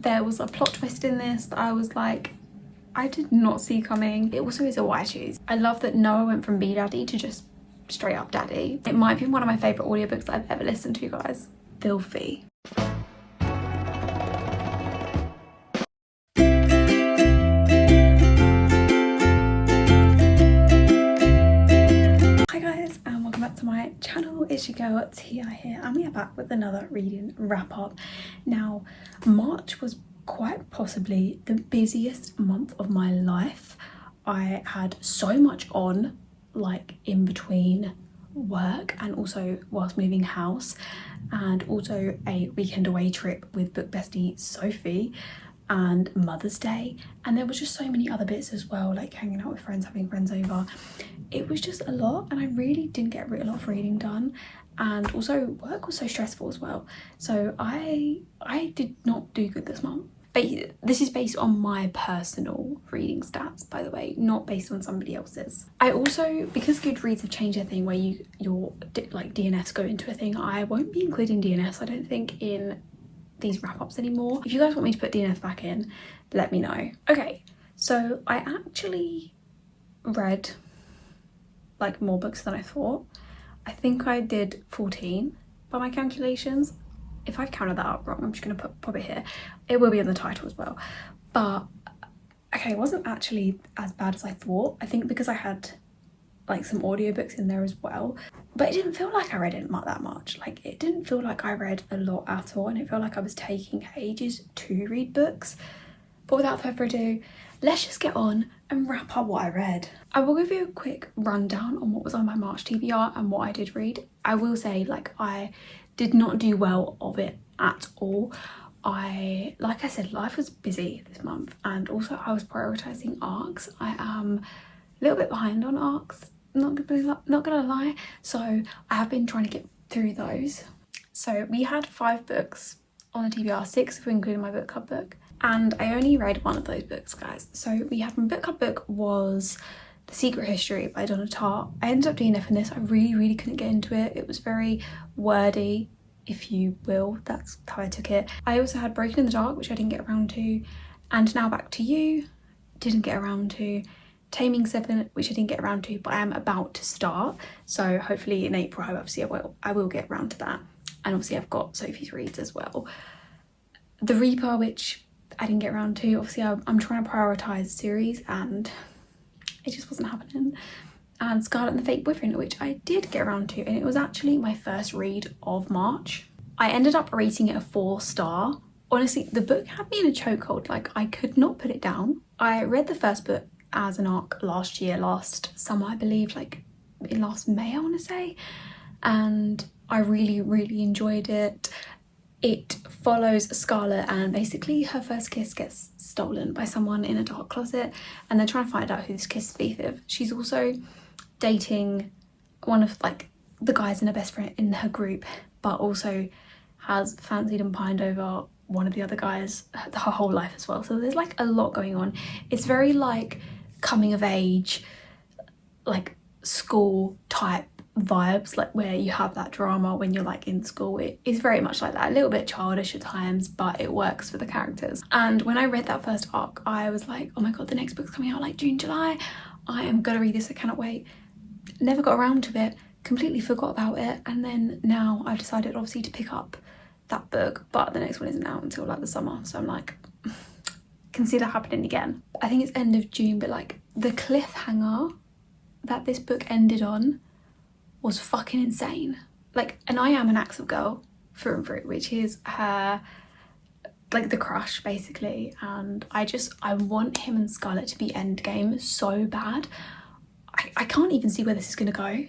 There was a plot twist in this that I was like, I did not see coming. It also is a why choose. I love that Noah went from B Daddy to just straight up daddy. It might be one of my favourite audiobooks that I've ever listened to, guys. Filthy. Hi guys, and welcome back to my channel. It's your girl Tia here, and we are back with another reading wrap up. Now, March was quite possibly the busiest month of my life. I had so much on, like in between work and also whilst moving house, and also a weekend away trip with book bestie Sophie, and Mother's Day, and there was just so many other bits as well, like hanging out with friends, having friends over. It was just a lot, and I really didn't get a lot of reading done, and also work was so stressful as well. So I did not do good this month. But this is based on my personal reading stats, by the way, not based on somebody else's. I also, because Goodreads have changed their thing where your like DNFs go into a thing, I won't be including DNFs, I don't think, in these wrap-ups anymore. If you guys want me to put DNF back in, let me know. Okay, so I actually read like more books than I thought. I think I did 14 by my calculations. If I've counted that up wrong, I'm just gonna pop it here. It will be in the title as well. But okay, it wasn't actually as bad as I thought. I think because I had like some audiobooks in there as well, but it didn't feel like I read it that much. Like, it didn't feel like I read a lot at all, and it felt like I was taking ages to read books. But without further ado, let's just get on and wrap up what I read. I will give you a quick rundown on what was on my March TBR and what I did read. I will say, like, I did not do well of it at all. Like I said, life was busy this month, and also I was prioritizing arcs. I am a little bit behind on arcs, not gonna lie, so I have been trying to get through those. So we had 5 books on the TBR, 6 if we include my book club book, and I only read one of those books, guys. So we had, my book club book was The Secret History by Donna Tartt. I ended up DNFing this. I really couldn't get into it. It was very wordy, if you will. That's how I took it. I also had Broken in the Dark, which I didn't get around to, and Now Back to You, didn't get around to. Taming 7, which I didn't get around to, but I am about to start. So hopefully in April, obviously I will get around to that. And obviously I've got Sophie's reads as well. The Reaper, which I didn't get around to. Obviously I'm trying to prioritise series, and it just wasn't happening. And Scarlet and the Fake Boyfriend, which I did get around to, and it was actually my first read of March. I ended up rating it a 4-star. Honestly, the book had me in a chokehold. Like, I could not put it down. I read the first book as an arc last summer, I believe, like in last May, I want to say, and I really enjoyed it. It follows Scarlett, and basically her first kiss gets stolen by someone in a dark closet, and they're trying to find out who this kiss thief is. She's also dating one of like the guys in her best friend in her group, but also has fancied and pined over one of the other guys her whole life as well. So there's like a lot going on. It's very like coming of age, like school type vibes, like where you have that drama when you're like in school. It is very much like that, a little bit childish at times, but it works for the characters. And when I read that first arc, I was like, oh my god, the next book's coming out like June, July. I am gonna read this, I cannot wait. Never got around to it, completely forgot about it, and then now I've decided obviously to pick up that book, but the next one isn't out until like the summer, so I'm like, can see that happening again. I think it's end of June, but like the cliffhanger that this book ended on was fucking insane. Like, and I am an Axel girl through and through, which is her, like the crush basically, and I want him and Scarlett to be endgame so bad. I can't even see where this is gonna go.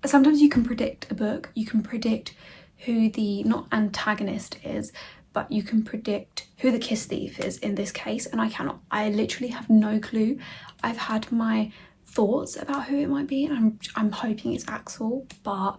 Sometimes you can predict a book, you can predict who the, not antagonist is, but you can predict who the kiss thief is in this case, and I cannot. I literally have no clue. I've had my thoughts about who it might be, and I'm hoping it's Axel, but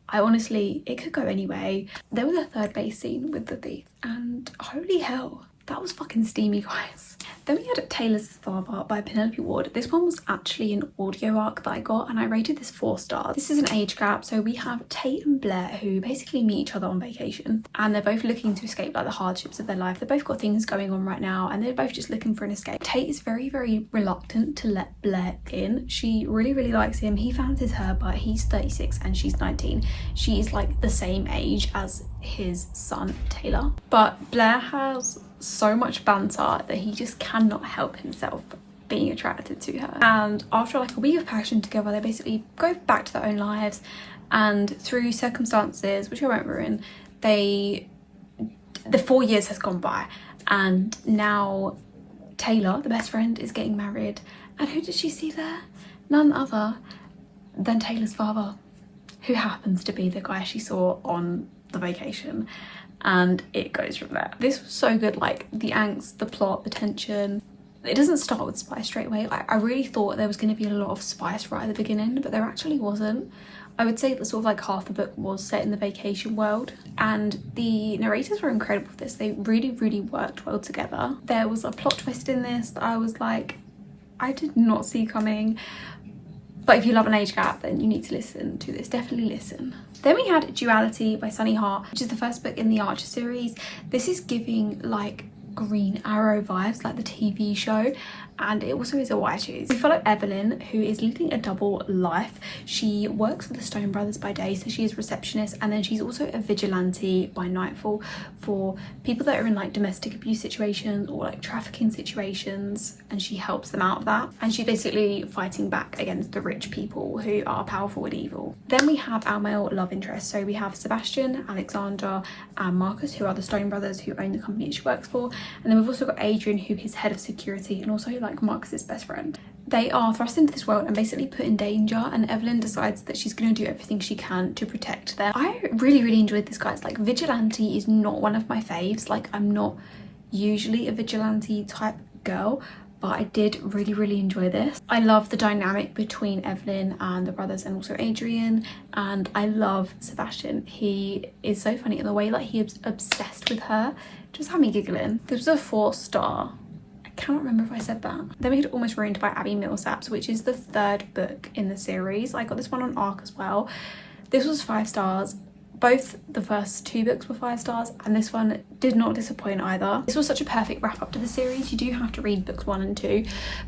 I honestly, it could go anyway. There was a third base scene with the thief, and holy hell, that was fucking steamy, guys. Then we had Taylor's Father by Penelope Ward. This one was actually an audio arc that I got and I rated this 4 stars. This is an age gap, so we have Tate and Blair who basically meet each other on vacation and they're both looking to escape like the hardships of their life. They've both got things going on right now and they're both just looking for an escape. Tate is very, very reluctant to let Blair in. She really, really likes him. He fancies her, but he's 36 and she's 19. She is like the same age as his son Taylor, but Blair has so much banter that he just cannot help himself being attracted to her. And after like a week of passion together, they basically go back to their own lives, and through circumstances which I won't ruin, the 4 years has gone by and now Taylor, the best friend, is getting married. And who did she see there? None other than Taylor's father, who happens to be the guy she saw on the vacation, and it goes from there. This was so good, like the angst, the plot, the tension. It doesn't start with spice straight away. I really thought there was going to be a lot of spice right at the beginning, but there actually wasn't. I would say that sort of like half the book was set in the vacation world, and the narrators were incredible with this. They really, really worked well together. There was a plot twist in this that I was like, I did not see coming. But if you love an age gap, then you need to listen to this. Definitely listen. Then we had Duality by Sunny Hart, which is the first book in the Archer series. This is giving like Green Arrow vibes, like the TV show, and it also is a why choose. We follow Evelyn, who is leading a double life. She works for the Stone Brothers by day, so she is receptionist, and then she's also a vigilante by nightfall for people that are in like domestic abuse situations or like trafficking situations, and she helps them out of that. And she's basically fighting back against the rich people who are powerful and evil. Then we have our male love interests. So we have Sebastian, Alexandra and Marcus, who are the Stone Brothers who own the company that she works for. And then we've also got Adrian, who is head of security and also like Marcus's best friend. They are thrust into this world and basically put in danger, and Evelyn decides that she's going to do everything she can to protect them. I really, really enjoyed this, guys. Like, vigilante is not one of my faves. Like, I'm not usually a vigilante type girl, but I did really, really enjoy this. I love the dynamic between Evelyn and the brothers and also Adrian, and I love Sebastian. He is so funny, and the way like he is obsessed with her just had me giggling. This was a 4 star. I cannot remember if I said that. Then we had Almost Ruined by Abby Millsaps, which is the 3rd book in the series. I got this one on ARC as well. This was 5 stars. Both the first 2 books were 5 stars, and this one did not disappoint either. This was such a perfect wrap up to the series. You do have to read books 1 and 2,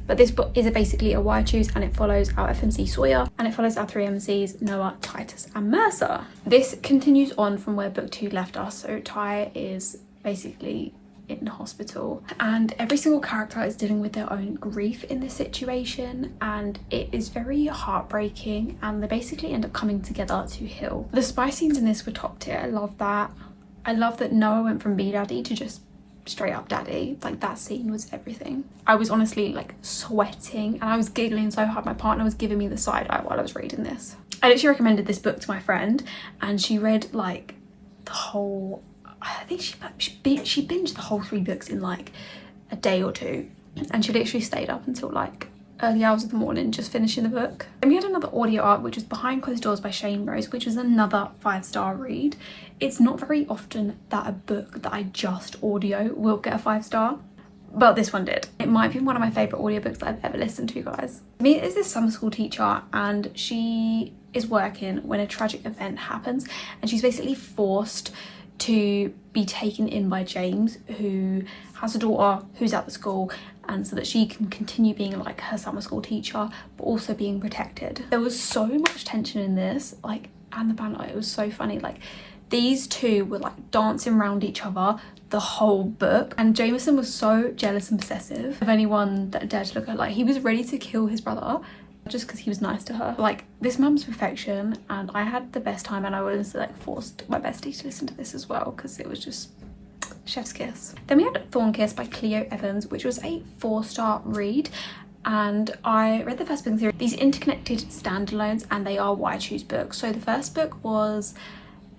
but this book is basically a why choose, and it follows our FMC Sawyer, and it follows our 3 MCs, Noah, Titus and Mercer. This continues on from where book 2 left us. So Ty is basically in hospital, and every single character is dealing with their own grief in this situation, and it is very heartbreaking, and they basically end up coming together to heal. The spy scenes in this were top tier. I love that. I love that Noah went from B-Daddy to just straight up daddy. Like, that scene was everything. I was honestly like sweating and I was giggling so hard. My partner was giving me the side eye while I was reading this. I literally recommended this book to my friend, and she read like the whole, I think she binged the whole 3 books in like a day or 2, and she literally stayed up until like early hours of the morning just finishing the book. And we had another audio arc, which was Behind Closed Doors by Shane Rose, which was another 5-star read. It's not very often that a book that I just audio will get a 5-star, but this one did. It might be one of my favourite audiobooks that I've ever listened to, guys. Mia is this summer school teacher, and she is working when a tragic event happens, and she's basically forced to be taken in by James, who has a daughter who's at the school, and so that she can continue being like her summer school teacher but also being protected. There was so much tension in this, like, and the banter, it was so funny. Like, these two were like dancing around each other the whole book, and Jameson was so jealous and possessive of anyone that dared to look at her. Like, he was ready to kill his brother just because he was nice to her. Like, this mum's perfection, and I had the best time, and I was like forced my bestie to listen to this as well because it was just chef's kiss. Then we had Thorn Kiss by Cleo Evans, which was a 4-star read, and I read the first book in the series. These interconnected standalones, and they are why choose books. So the first book was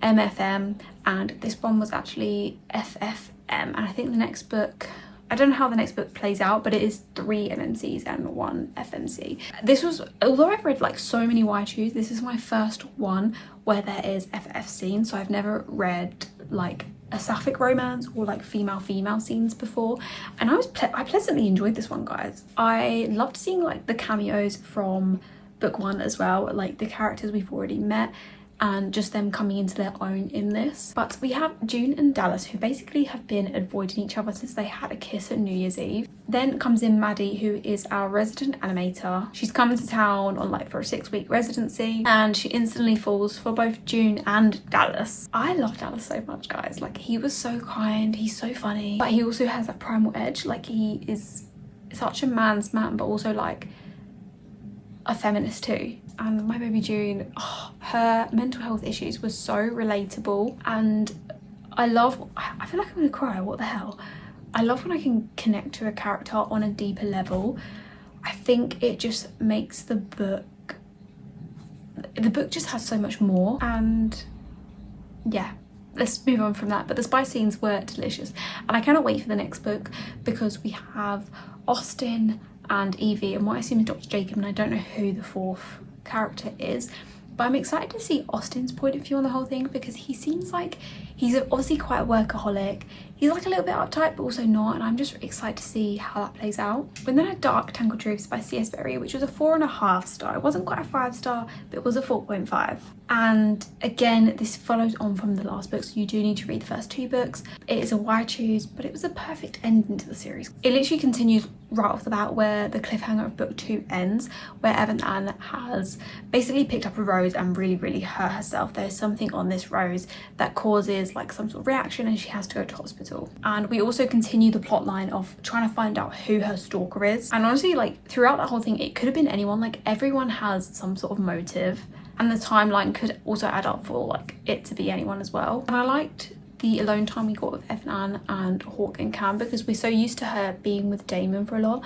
MFM, and this one was actually FFM, and I think the next book, I don't know how the next book plays out, but it is 3 MMCs and 1 FMC. This was, although I've read like so many why choose, this is my first one where there is FF scenes, so I've never read like a sapphic romance or like female scenes before, and I pleasantly enjoyed this one, guys. I loved seeing like the cameos from book one as well, like the characters we've already met and just them coming into their own in this. But we have June and Dallas, who basically have been avoiding each other since they had a kiss at New Year's Eve. Then comes in Maddie, who is our resident animator. She's come to town on like for a 6-week residency, and she instantly falls for both June and Dallas. I love Dallas so much, guys. Like, he was so kind, he's so funny, but he also has that primal edge. Like, he is such a man's man, but also like a feminist too. And my baby June, oh, her mental health issues were so relatable, and I feel like I'm gonna cry, what the hell. I love when I can connect to a character on a deeper level. I think it just makes the book just has so much more. And yeah, let's move on from that. But the spy scenes were delicious, and I cannot wait for the next book, because we have Austin and Evie and what I assume is Dr. Jacob, and I don't know who the fourth character is, but I'm excited to see Austin's point of view on the whole thing, because he seems like he's obviously quite a workaholic. He's like a little bit uptight but also not, and I'm just excited to see how that plays out. We then had Dark Tangled Drifts by C.S. Berry, which was a 4.5 star. It wasn't quite a 5 star, but it was a 4.5. And again, this follows on from the last book, so you do need to read the first 2 books. It is a why choose, but it was a perfect ending to the series. It literally continues right off the bat where the cliffhanger of book 2 ends, where Evan Ann has basically picked up a rose and really hurt herself. There's something on this rose that causes like some sort of reaction, and she has to go to hospital. And we also continue the plot line of trying to find out who her stalker is. And honestly, like, throughout that whole thing, it could have been anyone. Like, everyone has some sort of motive, and the timeline could also add up for like it to be anyone as well. And I liked the alone time we got with Evan Ann and Hawk and Cam, because we're so used to her being with Damon for a lot.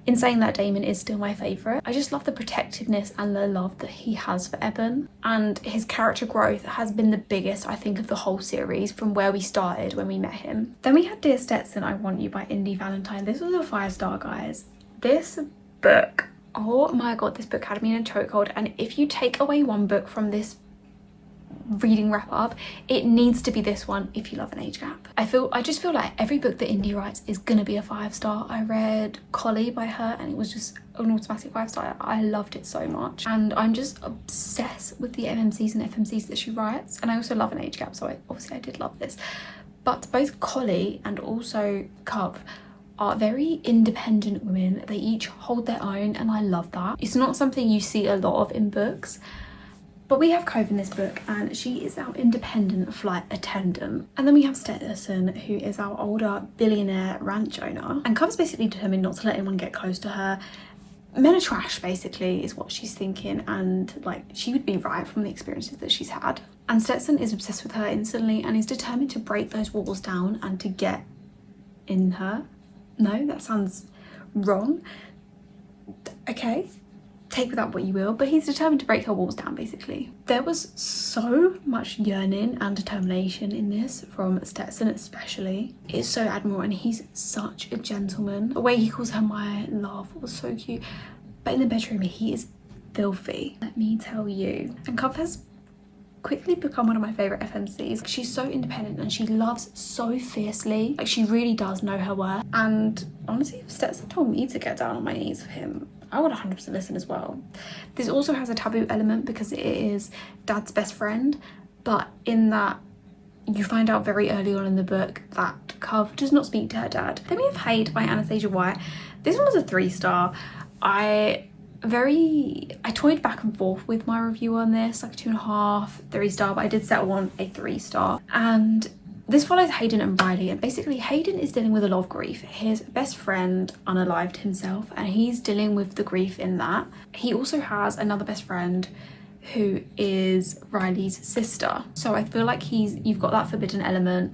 In saying that, Damon is still my favourite. I just love the protectiveness and the love that he has for Evan, and his character growth has been the biggest, I think, of the whole series from where we started when we met him. Then we had Dear Stetson, I Want You by Indy Valentine. This was a 5 star, guys. This book, oh my god, this book had me in a chokehold, and if you take away one book from this reading wrap up, it needs to be this one if you love an age gap. I just feel like every book that Indy writes is gonna be a 5 star. I read Collie by her and it was just an automatic 5 star. I loved it so much, and I'm just obsessed with the MMCs and FMCs that she writes, and I also love an age gap, so obviously I did love this. But both Collie and also Cub are very independent women. They each hold their own, and I love that. It's not something you see a lot of in books. But we have Cove in this book, and she is our independent flight attendant. And then we have Stetson, who is our older billionaire ranch owner. And Cove's basically determined not to let anyone get close to her. Men are trash, basically, is what she's thinking. And like, she would be right from the experiences that she's had. And Stetson is obsessed with her instantly, and is determined to break those walls down and to get in her. No, that sounds wrong. Okay. Take with that what you will, but he's determined to break her walls down, basically. There was so much yearning and determination in this from Stetson, especially. It's so admirable, and he's such a gentleman. The way he calls her my love was so cute, but in the bedroom he is filthy, let me tell you. And Cove has quickly become one of my favorite FMCs. She's so independent and she loves so fiercely. Like, she really does know her worth. And honestly, if Stetson told me to get down on my knees for him, I would 100% listen as well. This also has a taboo element because it is Dad's best friend, but in that you find out very early on in the book that Cove does not speak to her dad. Then we have Hate by Anastasia White. This one was a 3 star. I toyed back and forth with my review on this, like 2.5, 3 star, but I did settle on a 3 star. And this follows Hayden and Riley, and basically Hayden is dealing with a lot of grief. His best friend unalived himself, and he's dealing with the grief in that. He also has another best friend who is Riley's sister. So I feel like you've got that forbidden element,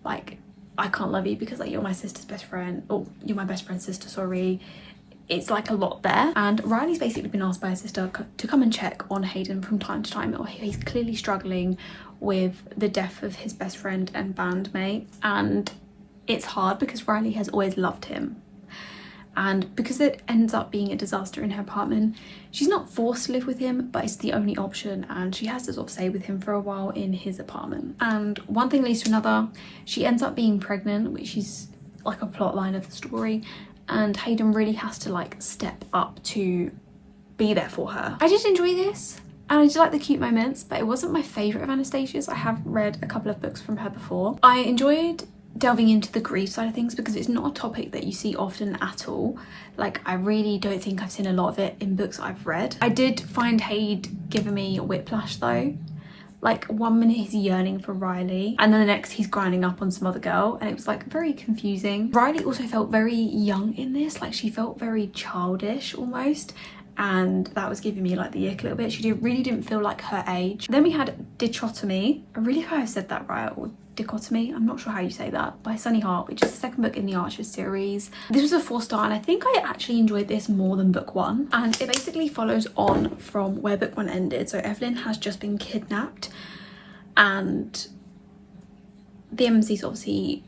like, I can't love you because like you're my sister's best friend, or you're my best friend's sister, sorry. It's like a lot there. And Riley's basically been asked by her sister to come and check on Hayden from time to time. He's clearly struggling with the death of his best friend and bandmate, and it's hard because Riley has always loved him. and because it ends up being a disaster in her apartment, she's not forced to live with him, but it's the only option, and she has to sort of stay with him for a while in his apartment. And one thing leads to another. She ends up being pregnant, which is like a plot line of the story, and Hayden really has to like step up to be there for her. I did enjoy this, and I did like the cute moments, but it wasn't my favourite of Anastasia's. I have read a couple of books from her before. I enjoyed delving into the grief side of things because it's not a topic that you see often at all. Like, I really don't think I've seen a lot of it in books I've read. I did find Hayden giving me whiplash though. Like, 1 minute he's yearning for Riley, and then the next he's grinding up on some other girl, and it was like very confusing. Riley also felt very young in this, like she felt very childish almost, and that was giving me like the ick a little bit. She really didn't feel like her age. Then we had Dichotomy. I really hope I said that right, or Dichotomy, I'm not sure how you say that, by Sunny Hart, which is the second book in the Archer series. This was a 4-star, and I think I actually enjoyed this more than book 1. And it basically follows on from where book 1 ended. So Evelyn has just been kidnapped, and the MMC's obviously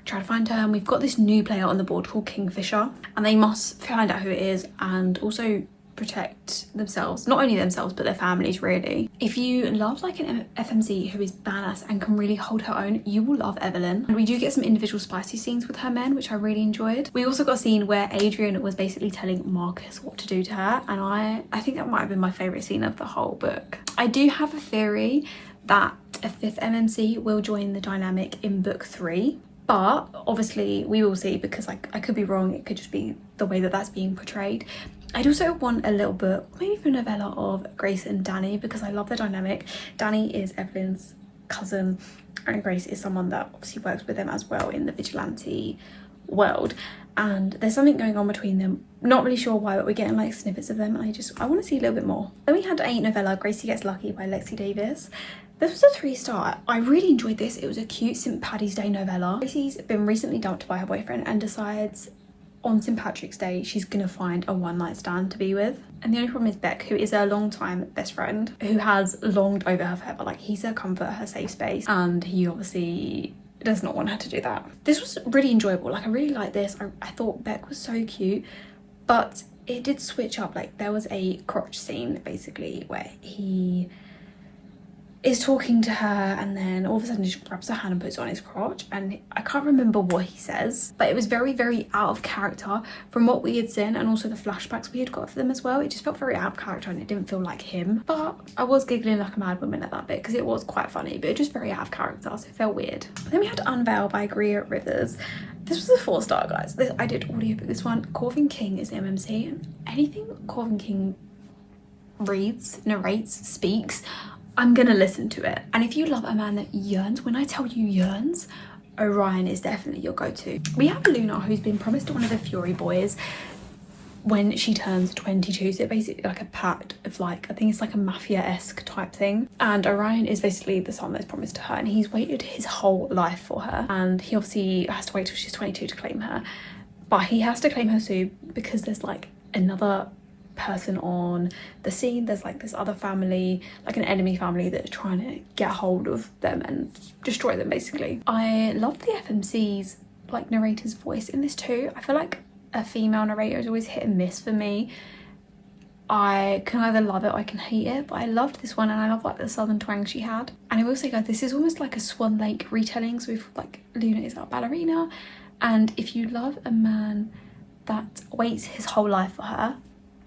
try to find her, and we've got this new player on the board called Kingfisher, and they must find out who it is and also protect themselves, not only themselves but their families really. If you love like an FMC who is badass and can really hold her own, you will love Evelyn. And we do get some individual spicy scenes with her men, which I really enjoyed. We also got a scene where Adrian was basically telling Marcus what to do to her, and I think that might have been my favourite scene of the whole book. I do have a theory that a 5th MMC will join the dynamic in book 3. But obviously we will see, because like I could be wrong, it could just be the way that that's being portrayed. I'd also want a little book, maybe even a novella of Grace and Danny, because I love the dynamic. Danny is Evelyn's cousin, and Grace is someone that obviously works with them as well in the vigilante world, and there's something going on between them. Not really sure why, but we're getting like snippets of them, and I want to see a little bit more. Then we had a novella, Gracie Gets Lucky by Lexi Davis. This was a 3-star. I really enjoyed this. It was a cute St. Paddy's Day novella. Gracie's been recently dumped by her boyfriend and decides on St. Patrick's Day she's gonna find a one-night stand to be with. And the only problem is Beck, who is her long-time best friend, who has longed over her forever. Like, he's her comfort, her safe space, and he obviously does not want her to do that. This was really enjoyable. Like, I really liked this. I thought Beck was so cute, but it did switch up. Like, there was a crotch scene basically where he is talking to her, and then all of a sudden he just grabs her hand and puts it on his crotch, and I can't remember what he says, but it was very, very out of character from what we had seen, and also the flashbacks we had got for them as well. It just felt very out of character, and it didn't feel like him. But I was giggling like a mad woman at that bit because it was quite funny, but it just very out of character, so it felt weird. Then we had Unveil by Greer Rivers. This was a 4-star, guys. I did audiobook this one. Corvin King is the MMC, and anything Corvin King reads, narrates, speaks, I'm gonna listen to it. And if you love a man that yearns, when I tell you yearns, Orion is definitely your go-to. We have Luna, who's been promised to one of the Fury boys when she turns 22, so basically like a pact of like, I think it's like a mafia-esque type thing, and Orion is basically the son that's promised to her, and he's waited his whole life for her, and he obviously has to wait till she's 22 to claim her, but he has to claim her soon because there's like another person on the scene. There's like this other family, like an enemy family, that are trying to get hold of them and destroy them basically. I love the FMC's like narrator's voice in this too. I feel like a female narrator is always hit and miss for me. I can either love it or I can hate it, but I loved this one, and I love like the southern twang she had. And I will say, guys, this is almost like a Swan Lake retelling. So we've like Luna is our ballerina, and if you love a man that waits his whole life for her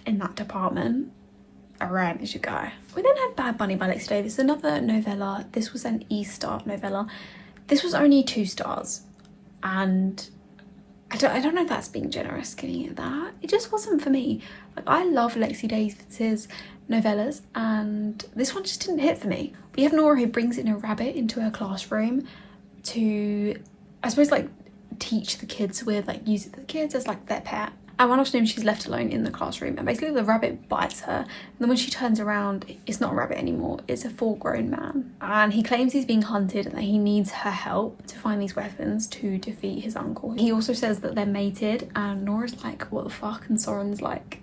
in that department, Orion is your guy. We then had Bad Bunny by Lexi Davis, another novella. This was an E-star novella. This was only 2 stars, and I don't know if that's being generous giving it that. It just wasn't for me. Like, I love Lexi Davis's novellas, and this one just didn't hit for me. We have Nora, who brings in a rabbit into her classroom to, I suppose, like teach the kids with, like use it for the kids as like their pet. And one afternoon she's left alone in the classroom, and basically the rabbit bites her, and then when she turns around, it's not a rabbit anymore, it's a full-grown man, and he claims he's being hunted and that he needs her help to find these weapons to defeat his uncle. He also says that they're mated, and Nora's like, what the fuck? And Soren's like,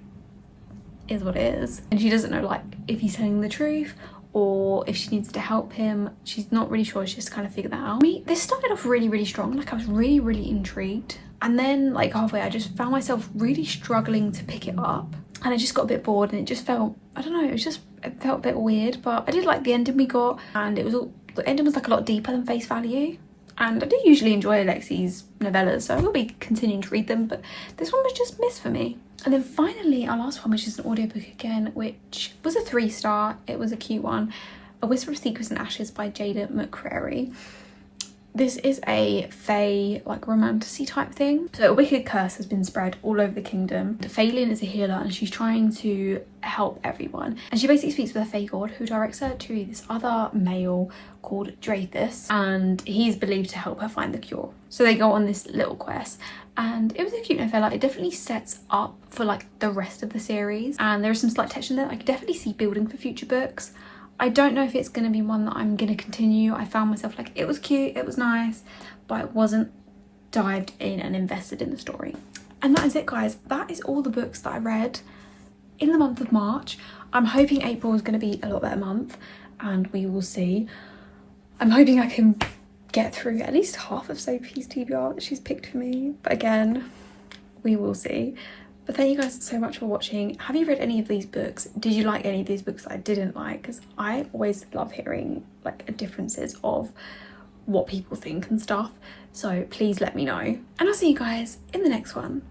is what it is, and she doesn't know like if he's telling the truth or if she needs to help him. She's not really sure. She's just kind of figured that out. This started off really, really strong. Like, I was really, really intrigued And then like halfway I just found myself really struggling to pick it up, and I just got a bit bored, and it just felt, I don't know, it felt a bit weird. But I did like the ending we got, and the ending was like a lot deeper than face value. And I do usually enjoy Alexi's novellas, so I will be continuing to read them, but this one was just missed for me. And then finally our last one, which is an audiobook again, which was a 3-star. It was a cute one, A Whisper of Secrets and Ashes by Jada McCrary. This is a fae, like romantasy type thing. So a wicked curse has been spread all over the kingdom. Phelan is a healer, and she's trying to help everyone. And she basically speaks with a fae god who directs her to this other male called Drathus, and he's believed to help her find the cure. So they go on this little quest, and it was a cute novella. It definitely sets up for like the rest of the series, and there is some slight tension there. I could definitely see building for future books. I don't know if it's going to be one that I'm going to continue. I found myself like, it was cute, it was nice, but I wasn't dived in and invested in the story. And that is it, guys. That is all the books that I read in the month of March. I'm hoping April is going to be a lot better month, and we will see. I'm hoping I can get through at least half of Sophie's TBR that she's picked for me, but again, we will see. But thank you guys so much for watching. Have you read any of these books? Did you like any of these books that I didn't like? Because I always love hearing like differences of what people think and stuff. So please let me know. And I'll see you guys in the next one.